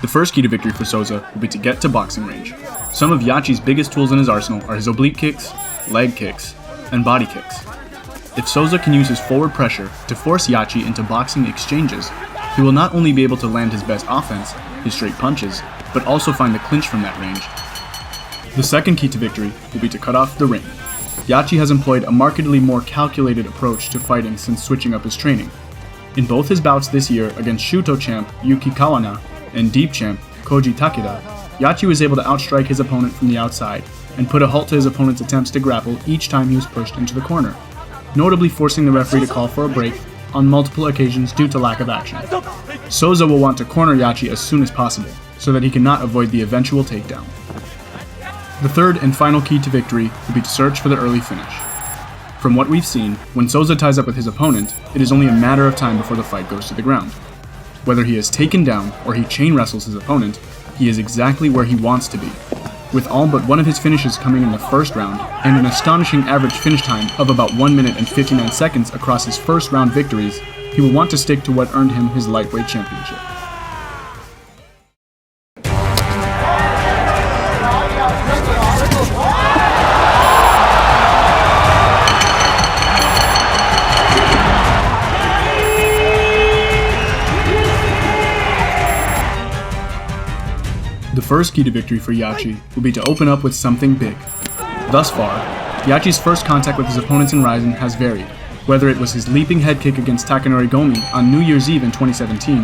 The first key to victory for Souza will be to get to boxing range. Some of Yachi's biggest tools in his arsenal are his oblique kicks, leg kicks, and body kicks. If Souza can use his forward pressure to force Yachi into boxing exchanges, he will not only be able to land his best offense, his straight punches, but also find the clinch from that range. The second key to victory will be to cut off the ring. Yachi has employed a markedly more calculated approach to fighting since switching up his training. In both his bouts this year against Shuto champ Yuki Kawana and Deep champ Koji Takeda, Yachi was able to outstrike his opponent from the outside and put a halt to his opponent's attempts to grapple each time he was pushed into the corner, notably forcing the referee to call for a break on multiple occasions due to lack of action. Souza will want to corner Yachi as soon as possible, so that he cannot avoid the eventual takedown. The third and final key to victory will be to search for the early finish. From what we've seen, when Souza ties up with his opponent, it is only a matter of time before the fight goes to the ground. Whether he is taken down or he chain wrestles his opponent, he is exactly where he wants to be. With all but one of his finishes coming in the first round, and an astonishing average finish time of about 1 minute and 59 seconds across his first round victories, he will want to stick to what earned him his lightweight championship. The first key to victory for Yachi will be to open up with something big. Thus far, Yachi's first contact with his opponents in RIZIN has varied, whether it was his leaping head kick against Takanori Gomi on New Year's Eve in 2017,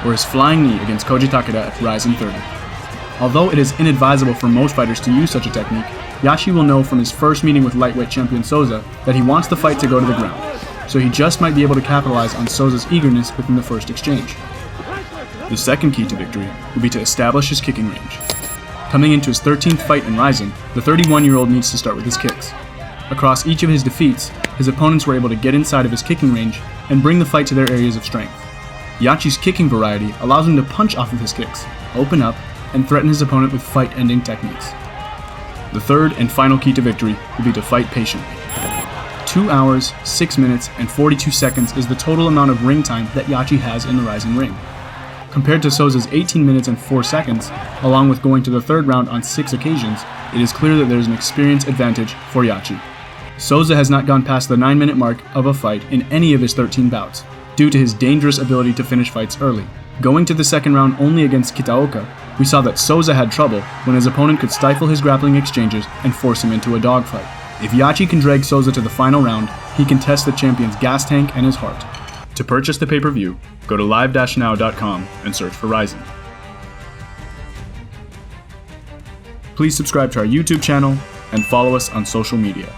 or his flying knee against Koji Takeda at RIZIN.33. Although it is inadvisable for most fighters to use such a technique, Yachi will know from his first meeting with lightweight champion Souza that he wants the fight to go to the ground, so he just might be able to capitalize on Souza's eagerness within the first exchange. The second key to victory will be to establish his kicking range. Coming into his 13th fight in RIZIN, the 31-year-old needs to start with his kicks. Across each of his defeats, his opponents were able to get inside of his kicking range and bring the fight to their areas of strength. Yachi's kicking variety allows him to punch off of his kicks, open up, and threaten his opponent with fight-ending techniques. The third and final key to victory will be to fight patiently. 2 hours, 6 minutes, and 42 seconds is the total amount of ring time that Yachi has in the RIZIN ring. Compared to Souza's 18 minutes and 4 seconds, along with going to the third round on 6 occasions, it is clear that there is an experience advantage for Yachi. Souza has not gone past the 9-minute mark of a fight in any of his 13 bouts, due to his dangerous ability to finish fights early. Going to the second round only against Kitaoka, we saw that Souza had trouble when his opponent could stifle his grappling exchanges and force him into a dogfight. If Yachi can drag Souza to the final round, he can test the champion's gas tank and his heart. To purchase the pay-per-view, go to live-now.com and search for RIZIN. Please subscribe to our YouTube channel and follow us on social media.